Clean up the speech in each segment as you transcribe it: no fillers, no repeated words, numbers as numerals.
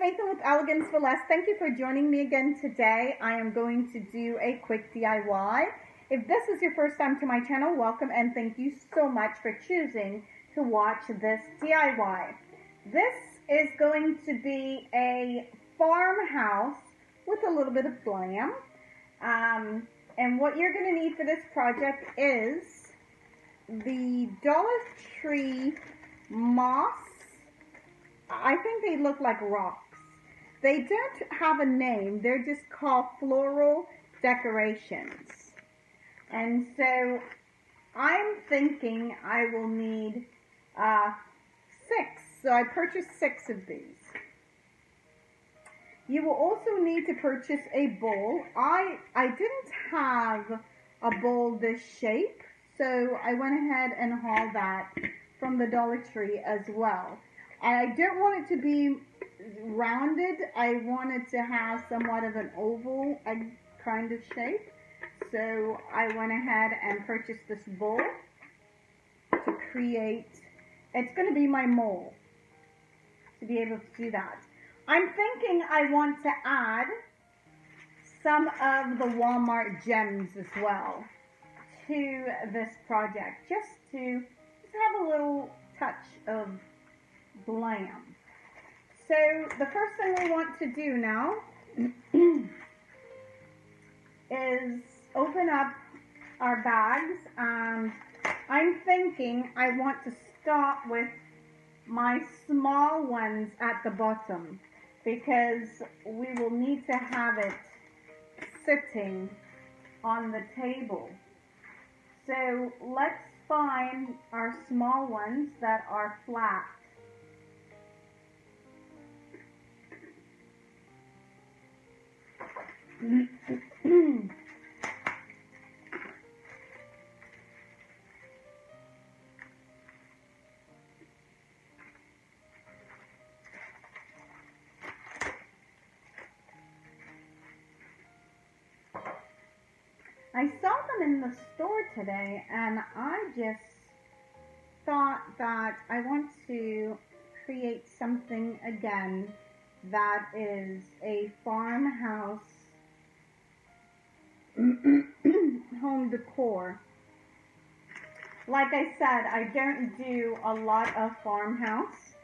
Faithlyn with Elegance for Less. Thank you for joining me again today. I am going to do a quick DIY. If this is your first time to my channel, welcome and thank you so much for choosing to watch this DIY. This is going to be a farmhouse with a little bit of glam. And what you're going to need for this project is the Dollar Tree moss. I think they look like rocks. They don't have a name. They're just called floral decorations. And so I'm thinking I will need 6. So I purchased 6 of these. You will also need to purchase a bowl. I didn't have a bowl this shape, so I went ahead and hauled that from the Dollar Tree as well. I don't want it to be rounded. I want it to have somewhat of an oval kind of shape. So I went ahead and purchased this bowl to create, it's going to be my mold to be able to do that. I'm thinking I want to add some of the Walmart gems as well to this project, just have a little touch of glam. So the first thing we want to do now is open up our bags. I'm thinking I want to start with my small ones at the bottom because we will need to have it sitting on the table. So let's find our small ones that are flat. I saw them in the store today and I just thought that I want to create something again that is a farmhouse home decor. Like I said, I don't do a lot of farmhouse,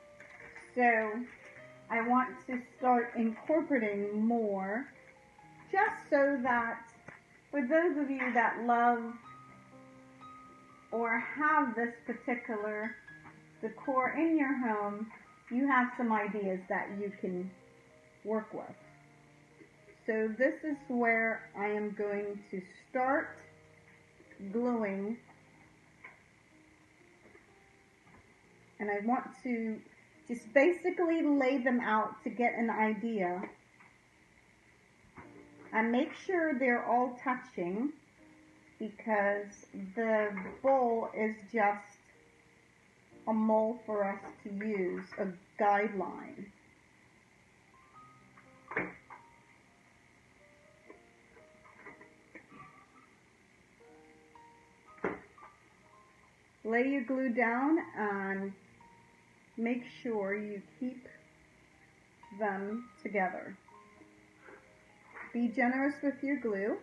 so I want to start incorporating more just so that for those of you that love or have this particular decor in your home, you have some ideas that you can work with. So this is where I am going to start gluing, and I want to just basically lay them out to get an idea and make sure they're all touching because the bowl is just a mold for us to use, a guideline. Lay your glue down and make sure you keep them together. Be generous with your glue.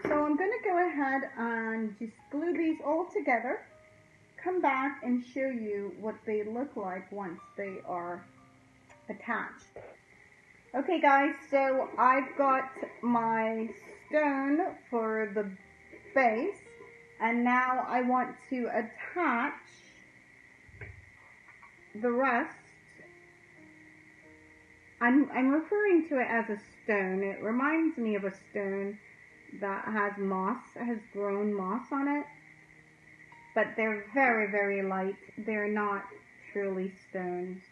So I'm going to go ahead and just glue these all together, come back and show you what they look like once they are attached. Okay guys, so I've got my stone for the base, and now I want to attach the rest I'm referring to it as a stone. It reminds me of a stone that has moss, has grown moss on it. But they're very, very light. They're not truly stones.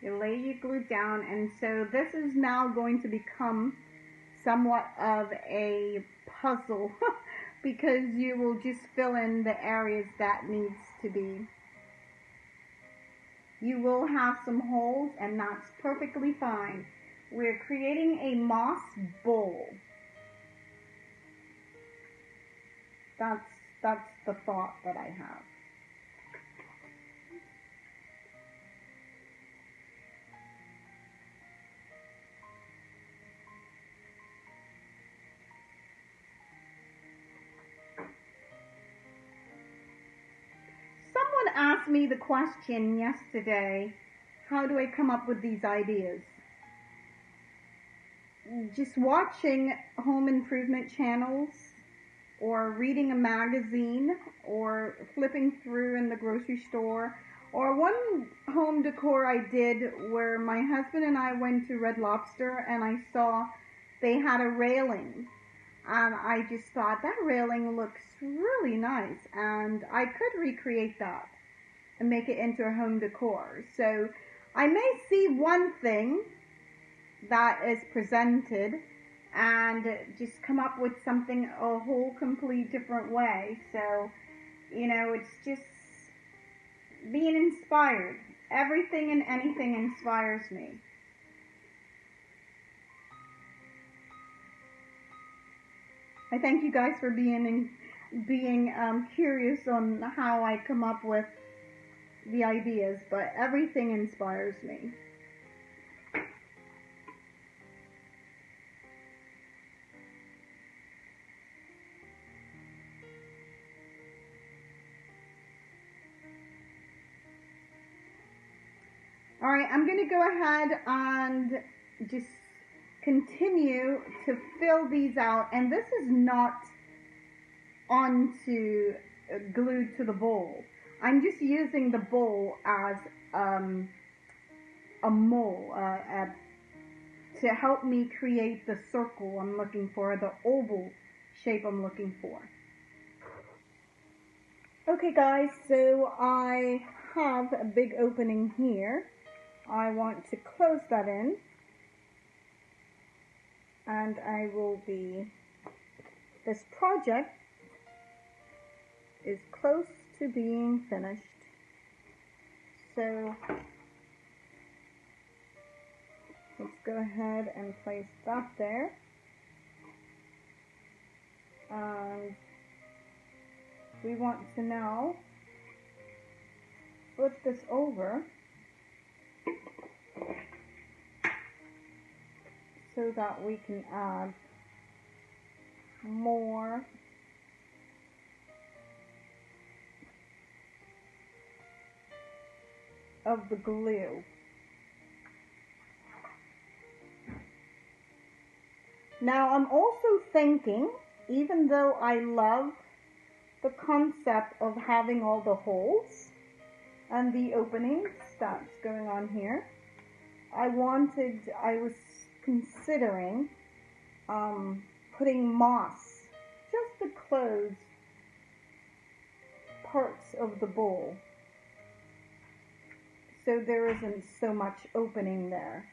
You lay your glue down, and so this is now going to become somewhat of a puzzle because you will just fill in the areas that needs to be. You will have some holes, and that's perfectly fine. We're creating a moss bowl. That's the thought that I have. Someone asked me the question yesterday, how do I come up with these ideas? Just watching home improvement channels, or reading a magazine, or flipping through in the grocery store, or one home decor I did where my husband and I went to Red Lobster and I saw they had a railing. And I just thought that railing looks really nice, and I could recreate that and make it into a home decor. So I may see one thing that is presented and just come up with something a whole complete different way. So, you know, it's just being inspired. Everything and anything inspires me. I thank you guys for being curious on how I come up with the ideas, but everything inspires me. Alright, I'm going to go ahead and just continue to fill these out, and this is not glued to the bowl. I'm just using the bowl as a mold to help me create the circle I'm looking for, the oval shape I'm looking for. Okay guys, so I have a big opening here. I want to close that in, and this project is close to being finished. So let's go ahead and place that there. And we want to now flip this over so that we can add more of the glue. Now I'm also thinking, even though I love the concept of having all the holes and the openings that's going on here, I was considering putting moss just to close parts of the bowl, so there isn't so much opening there.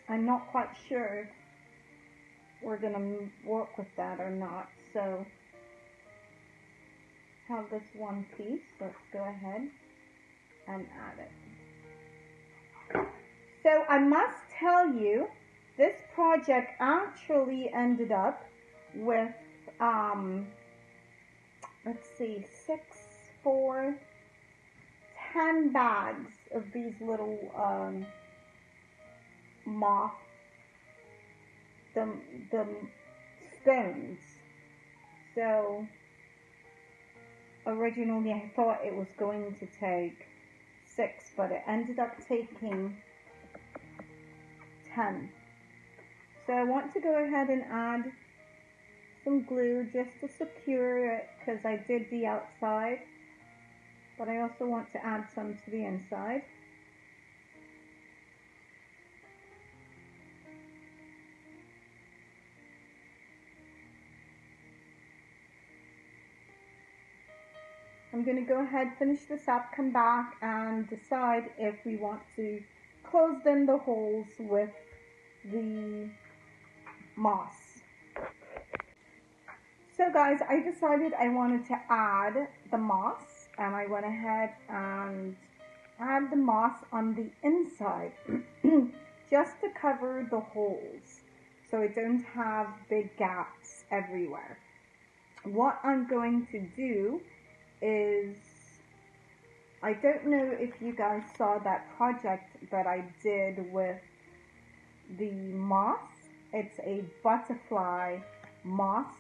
I'm not quite sure if we're going to work with that or not. So have this one piece. Let's go ahead and add it. So I must tell you, this project actually ended up with, let's see, 6, 4, 10 bags of these little the stones. So originally I thought it was going to take 6, but it ended up taking 10. So I want to go ahead and add some glue just to secure it, because I did the outside. but I also want to add some to the inside. I'm going to go ahead, finish this up, come back and decide if we want to close in the holes with the moss. So guys, I decided I wanted to add the moss, and I went ahead and add the moss on the inside just to cover the holes so I don't have big gaps everywhere. What I'm going to do is, I don't know if you guys saw that project that I did with the moss. It's a butterfly moss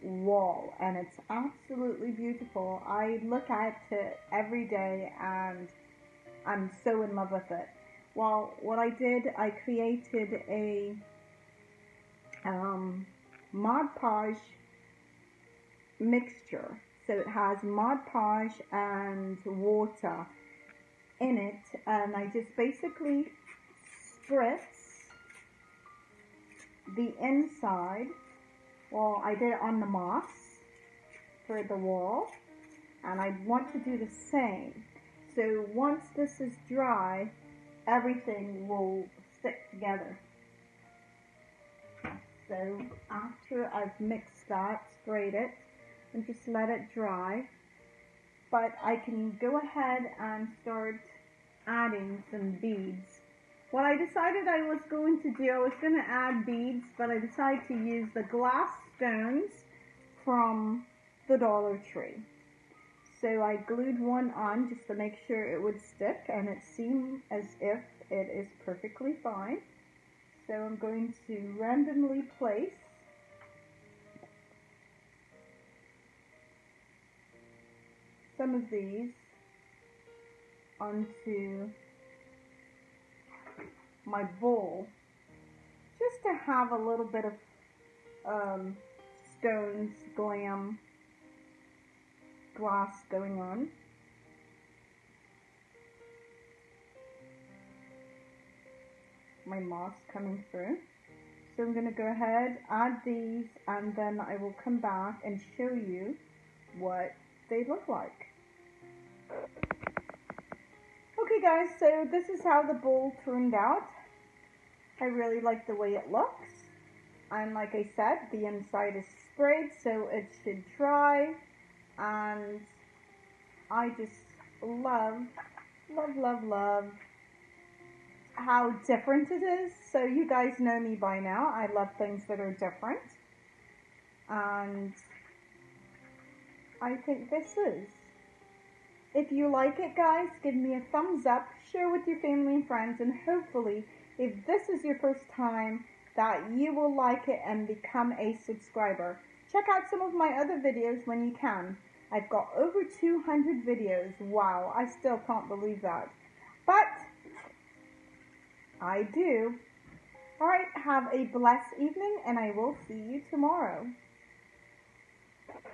wall, and it's absolutely beautiful. I look at it every day and I'm so in love with it. Well, what I did, I created a Mod Podge mixture. So it has Mod Podge and water in it, and I just basically spritz the inside. Well, I did it on the moss for the wall, and I want to do the same. So once this is dry, everything will stick together. So after I've mixed that, sprayed it, and just let it dry, but I can go ahead and start adding some beads. What I decided I was going to do, I was going to add beads, but I decided to use the glass stones from the Dollar Tree. So I glued one on just to make sure it would stick, and it seemed as if it is perfectly fine. So I'm going to randomly place some of these onto my bowl, just to have a little bit of stones, glass going on. My moss coming through. So I'm going to go ahead, add these, and then I will come back and show you what they look like. Okay guys, so this is how the bowl turned out. I really like the way it looks. And like I said, the inside is sprayed, so it should dry. And I just love how different it is. So you guys know me by now. I love things that are different. And I think this is. If you like it, guys, give me a thumbs up, share with your family and friends, and hopefully, if this is your first time, that you will like it and become a subscriber. Check out some of my other videos when you can. I've got over 200 videos. Wow, I still can't believe that. But I do. Alright, have a blessed evening, and I will see you tomorrow.